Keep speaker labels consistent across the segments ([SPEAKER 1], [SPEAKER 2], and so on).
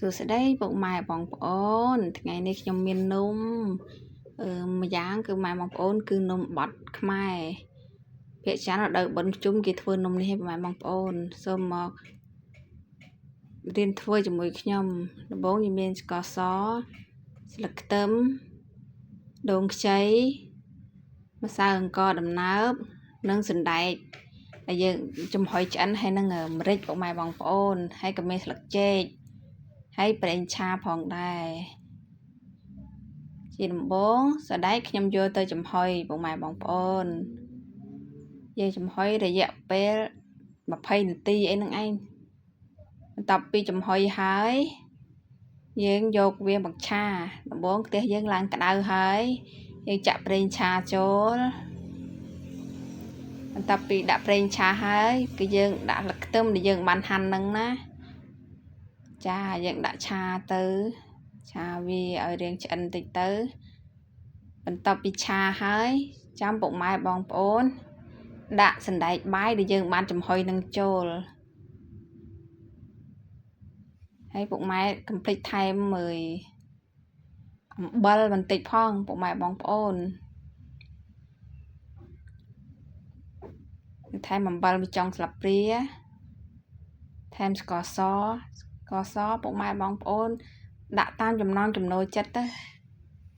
[SPEAKER 1] សួស្តីពុកម៉ែបងប្អូនថ្ងៃនេះខ្ញុំមាននំម្យ៉ាងគឺម៉ែបងប្អូនគឺនំបត់ខ្មែរភាគច្រើនដល់បិណ្ឌជុំគេធ្វើនំនេះឲ្យម៉ែបងប្អូនសូមមករៀនធ្វើជាមួយខ្ញុំដំបូងយើងមានស្ករសស្លឹកខ្ទឹមដូងខ្ចីម្សៅអង្ករដំណើបនិងសណ្ដែកហើយយើងចំហុយឆ្អិនហើយនឹងម្រេចពុកម៉ែបងប្អូនហើយក៏មានស្លឹកចេកហើយប្រេងឆាផងដែរជាដំបូងសណ្ដែកខ្ញុំយកទៅចំហុយពុកម៉ែបងប្អូនយើងចំហុយរយៈពេល20នាទីអីហ្នឹងឯងបន្ទាប់ពីចំហុយហើយយើងយកវាមកឆាដំបូងខ្ទះយើងឡើងក្តៅហើយយើងចាក់ប្រេងឆាចូលបន្ទាប់ពីដាក់ប្រេងឆាហើយគឺយើងដាក់ស្លឹកខ្ទឹមដែលយើងបានហាន់ហ្នឹងណាចាយើងដាក់ឆាទៅឆាវាឲ្យរាងឆ្អិនតិចទៅបន្ទាប់ពីឆាហើយចាំពុកម៉ែបងប្អូនដាក់សណ្ដែកបាយដែលយើងបានចំហុយនឹងចូលហើយពុកម៉ែកុំភ្លេចថែមអំបិលបន្តិចផងពុកម៉ែបងប្អូនថែមអំបិលមួយចុងស្លាបព្រាថែមស្ករសពុកម៉ែបងប្អូនដាក់តាមចំណង់ចំណូលចិត្តទៅ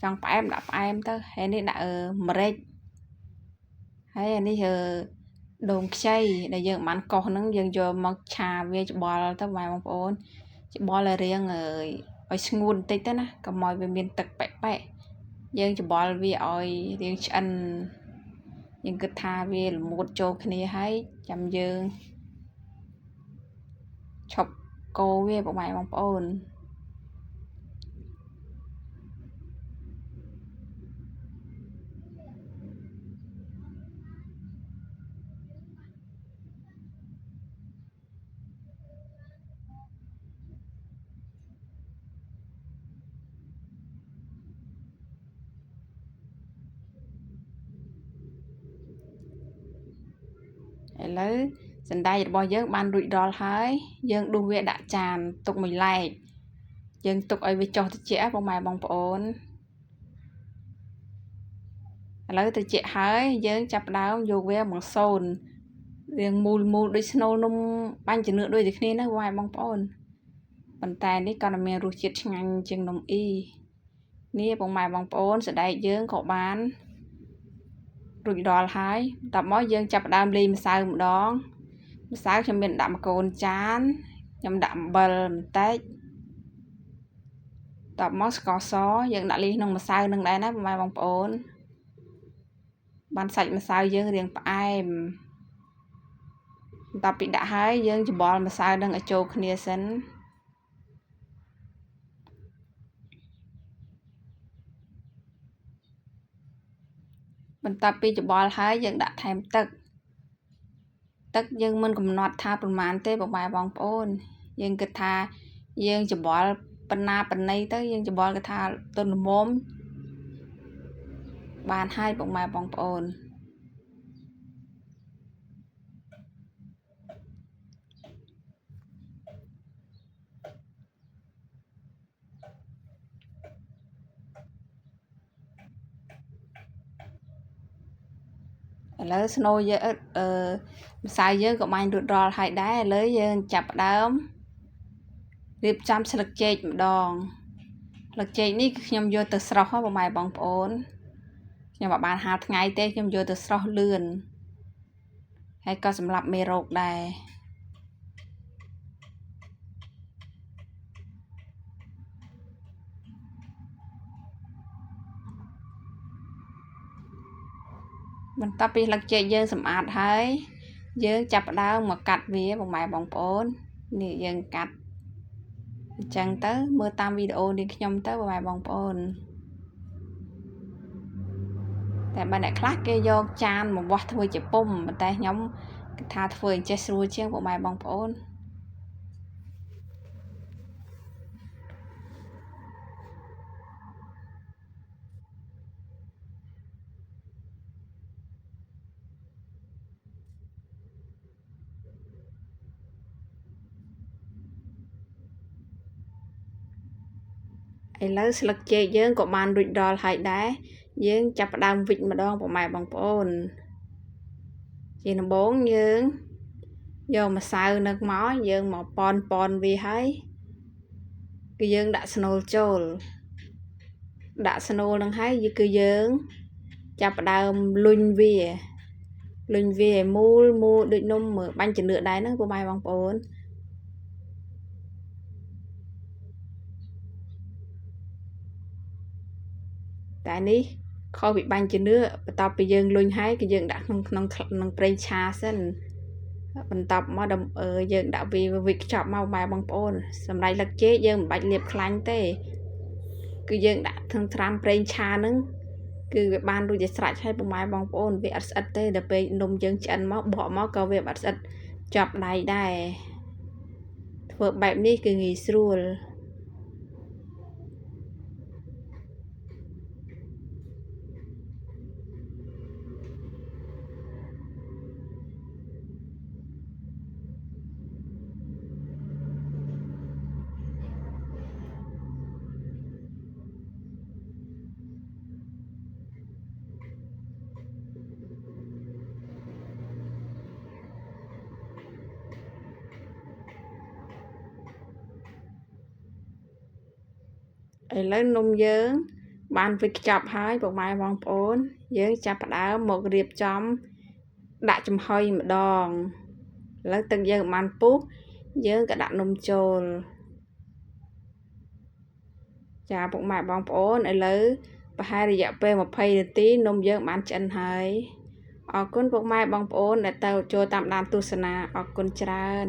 [SPEAKER 1] ចង់ផ្អែមដាក់ផ្អែមទៅហើយនេះដាក់ម្រេចហើយអានេះដូងខ្ចីដែលយើងបានកោសហ្នឹងយើងយកមកឆាវាច្បល់ទៅបងប្អូនច្បល់ឲ្យរាងឲ្យស្ងួតបន្តិចទៅណាកុំឲ្យវាមានទឹកប៉ែកយើងច្បល់វាឲ្យរាងឆ្អិនយើងគិតថាវាល្មួតចូលគ្នាហើយចាំយើងឈប់កូរវាពុកម៉ែបងប្អូនឥឡូវសណ្ដែករបស់យើងបានរួចរាល់ហើយយើងដួសវាដាក់ចានទុកមួយឡែកយើងទុកឲ្យវាចុះត្រជាក់ពុកម៉ែបងប្អូនឥឡូវត្រជាក់ហើយយើងចាប់ផ្ដើមយកវាមកសូនរាងមូលដូចស្នូលនំបាញ់ចានឿកដូចតែគ្នាណាបងប្អូនប៉ុន្តែនេះក៏មានរសជាតិឆ្ងាញ់ជាងនំអ៊ីនេះពុកម៉ែបងប្អូនសណ្ដែកយើងក៏បានរួចរាល់ហើយបន្ទាប់មកយើងចាប់ផ្ដើមលាយម្សៅម្ដងម្សៅខ្ញុំមានដាក់មួយកូនចានខ្ញុំដាក់អំបិលបន្តិចបន្ទាប់មកស្ករសយើងដាក់លាយក្នុងម្សៅនឹងដែរណាពុកម៉ែបងប្អូនបានសាច់ម្សៅយើងរាងផ្អែមបន្ទាប់ពីដាក់ហើយយើងច្បល់ម្សៅនឹងឲ្យចូលគ្នាសិនបន្ទាប់ពីច្បល់ហើយយើងដាក់ថែមទឹកយើងមិនកំណត់ថាប្រមាណទេពុកម៉ែបងប្អូនយើងគិតថាយើងច្បល់ប៉ុណ្ណាប៉ុណ្ណីទៅយើងច្បល់គេថាទន់ល្មមបានហើយពុកម៉ែបងប្អូនឥឡូវស្នូលយើងម្សៅយើងក៏បាញ់រួចរាល់ហើយដែរឥឡូវយើងចាប់ផ្ដើមរៀបចំស្លឹកចេកម្ដងស្លឹកចេកនេះគឺខ្ញុំយកទៅស្រុះពុកម៉ែបងប្អូនខ្ញុំបានហាលថ្ងៃទេខ្ញុំយកទៅស្រុះលឿនហើយក៏សម្រាប់មេរោគដែរបន្ទាប់ពីស្លឹកចេកយើងសម្អាតហើយយើងចាប់ផ្ដើមមកកាត់វាពុកម៉ែបងប្អូននេះយើងកាត់អញ្ចឹងទៅមើលតាមវីដេអូនេះខ្ញុំទៅពុកម៉ែបងប្អូនតែបើអ្នកខ្លះគេយកចានមកវាស់ធ្វើជាពុម្ពប៉ុន្តែខ្ញុំគិតថាធ្វើអញ្ចេះស្រួលជាងពុកម៉ែបងប្អូន ឥឡូវស្លឹកចេកយើងក៏បានរួចដល់ហើយដែរយើងចាប់ផ្ដើមវិចម្ដងពុកម៉ែបងប្អូនជាដំបូងយើងយកម្សៅនឹងមកយើងមកប៉នវាហើយគឺយើងដាក់ស្នូលចូលដាក់ស្នូលនឹងហើយគឺយើងចាប់ផ្ដើមលុញវាឲ្យមូលដូចនំបាញ់ជំនឿដែរហ្នឹងពុកម៉ែបងប្អូនតែនេះខុសពីបាញ់ជំនឿបន្ទាប់ពីយើងលុញហើយគឺយើងដាក់ក្នុងប្រេងឆាសិនបន្ទាប់មកយើងដាក់វាខ្ចប់មកម៉ែបងប្អូនសម្រាប់លឹកចេកយើងមិនបាច់លាបខ្លាញ់ទេគឺយើងដាក់ត្រាំប្រេងឆាហ្នឹងគឺវាបានរួចជាស្រេចហើយពុកម៉ែបងប្អូនវាអត់ស្អិតទេដល់ពេលនំយើងឆ្អិនមកបកមកក៏វាអត់ស្អិតជាប់ដៃដែរធ្វើបែបនេះគឺងាយស្រួលឥឡូវនំយើងបានវិចខ្ចប់ហើយពុកម៉ែបងប្អូនយើងចាប់ផ្ដើមមករៀបចំដាក់ចំហុយម្ដងឥឡូវទឹកយើងបានពុះយើងក៏ដាក់នំចូលចាពុកម៉ែបងប្អូនឥឡូវប្រហែលរយៈពេល20នាទីនំយើងបានឆ្អិនហើយអរគុណពុកម៉ែបងប្អូនដែលចូលតាមដានទស្សនាអរគុណច្រើន